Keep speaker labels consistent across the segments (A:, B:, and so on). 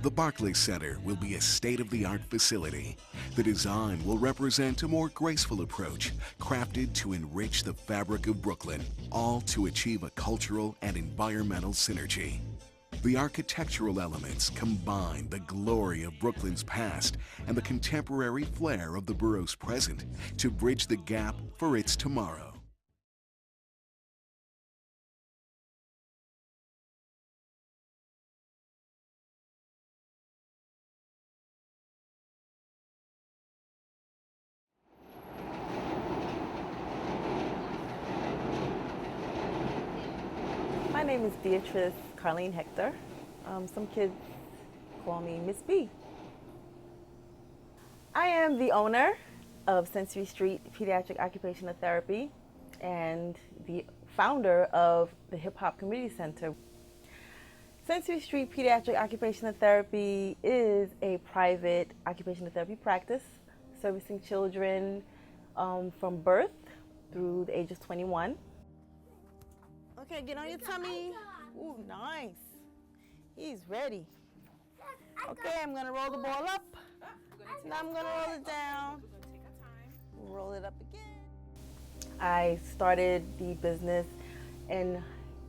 A: The Barclays Center will be a state-of-the-art facility. The design will represent a more graceful approach, crafted to enrich the fabric of Brooklyn, all to achieve a cultural and environmental synergy. The architectural elements combine the glory of Brooklyn's past and the contemporary flair of the borough's present to bridge the gap for its tomorrow.
B: My name is Beatrice Carlene Hector. Some kids call me Miss B. I am the owner of Sensory Street Pediatric Occupational Therapy and the founder of the Hip Hop Community Center. Sensory Street Pediatric Occupational Therapy is a private occupational therapy practice servicing children from birth through the age of 21. Okay, get on your tummy. Ooh, nice. He's ready. Okay, I'm gonna roll the ball up. Now I'm gonna roll it down. Roll it up again. I started the business in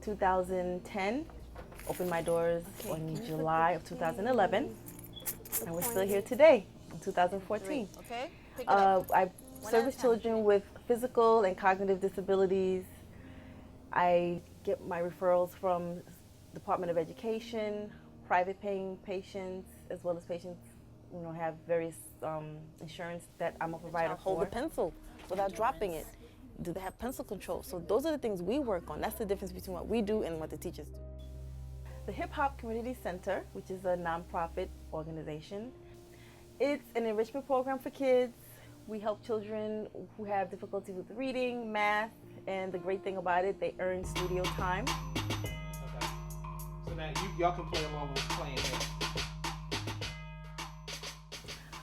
B: 2010. Opened my doors in July of 2011. And we're still here today in 2014.
C: Okay.
B: I service children with physical and cognitive disabilities. I get my referrals from Department of Education, private paying patients, as well as patients, have various insurance that I'm a provider for.
C: Hold the pencil without dropping it. Do they have pencil control? So those are the things we work on. That's the difference between what we do and what the teachers do.
B: The Hip Hop Community Center, which is a nonprofit organization, it's an enrichment program for kids. We help children who have difficulty with reading, math, and the great thing about it, they earn studio time.
D: Okay. So now y'all can play along with playing here.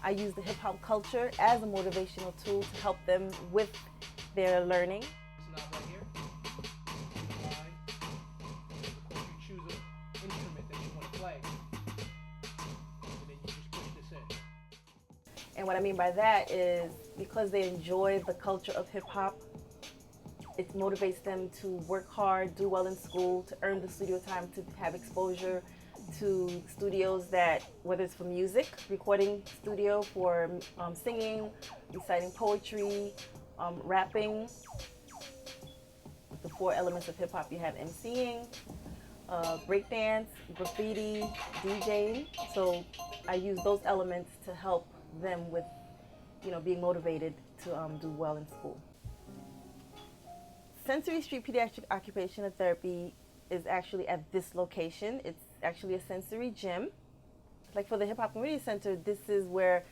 B: I use the hip hop culture as a motivational tool to help them with their learning.
D: So now right here, line. Of course, you choose an instrument that you want to play, and then you just push this in.
B: And what I mean by that is because they enjoy the culture of hip hop, it motivates them to work hard, do well in school, to earn the studio time, to have exposure to studios that, whether it's for music, recording studio for singing, reciting poetry, rapping. The 4 elements of hip hop, you have MCing, breakdance, graffiti, DJing. So I use those elements to help them with, being motivated to do well in school. Sensory Street Pediatric Occupational Therapy is actually at this location. It's actually a sensory gym. Like for the Hip Hop Community Center, this is where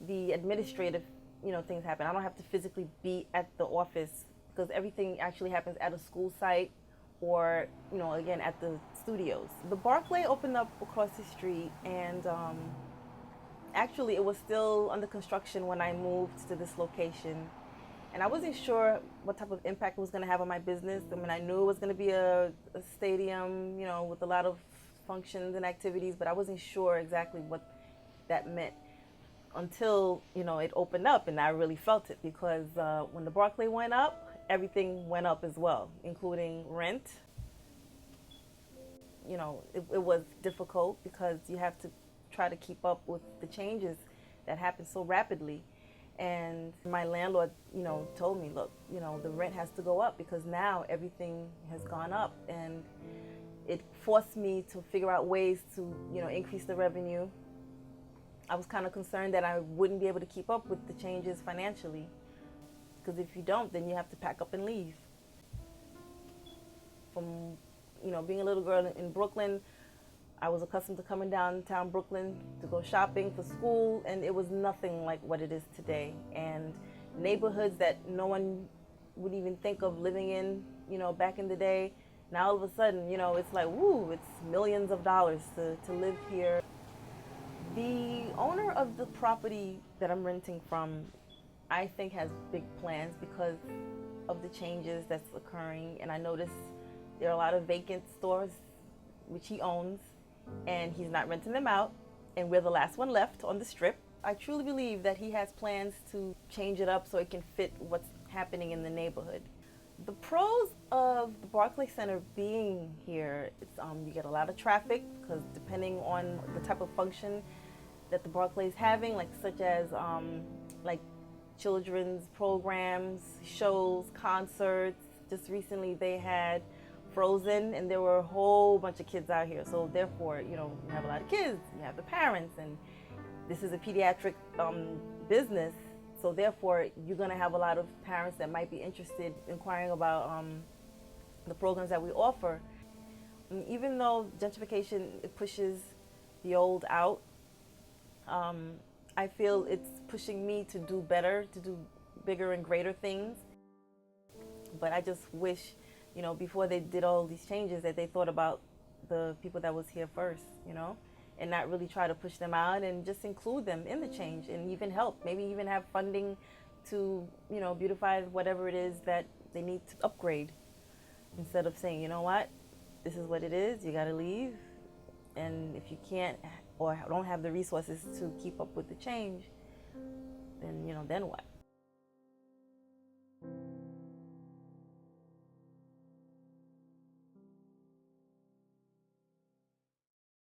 B: the administrative, things happen. I don't have to physically be at the office because everything actually happens at a school site or, again, at the studios. The Barclay opened up across the street, and actually it was still under construction when I moved to this location. And I wasn't sure what type of impact it was going to have on my business. I mean, I knew it was going to be a stadium, with a lot of functions and activities, but I wasn't sure exactly what that meant until, it opened up, and I really felt it because when the Barclay went up, everything went up as well, including rent. It was difficult because you have to try to keep up with the changes that happen so rapidly. And my landlord, told me, look, the rent has to go up because now everything has gone up, and it forced me to figure out ways to, increase the revenue. I was kind of concerned that I wouldn't be able to keep up with the changes financially, because if you don't, then you have to pack up and leave. From, being a little girl in Brooklyn, I was accustomed to coming downtown Brooklyn to go shopping for school, and it was nothing like what it is today. And neighborhoods that no one would even think of living in, back in the day, now all of a sudden, it's like, woo, it's millions of dollars to live here. The owner of the property that I'm renting from, I think has big plans because of the changes that's occurring. And I notice there are a lot of vacant stores, which he owns, and he's not renting them out. and we're the last one left on the strip. I truly believe that he has plans to change it up so it can fit what's happening in the neighborhood. The pros of the Barclay Center being here, it's you get a lot of traffic because depending on the type of function that the Barclay is having, like such as like children's programs, shows, concerts. Just recently they had Frozen, and there were a whole bunch of kids out here. So therefore, you know, you have a lot of kids, you have the parents, and this is a pediatric business. So therefore, you're going to have a lot of parents that might be interested inquiring about the programs that we offer. And even though gentrification, it pushes the old out, I feel it's pushing me to do better, to do bigger and greater things. But I just wish, you know, before they did all these changes, that they thought about the people that was here first, you know, and not really try to push them out and just include them in the change and even help, maybe even have funding to, you know, beautify whatever it is that they need to upgrade, instead of saying, you know what, this is what it is, you got to leave. And if you can't or don't have the resources to keep up with the change, then, you know, then what?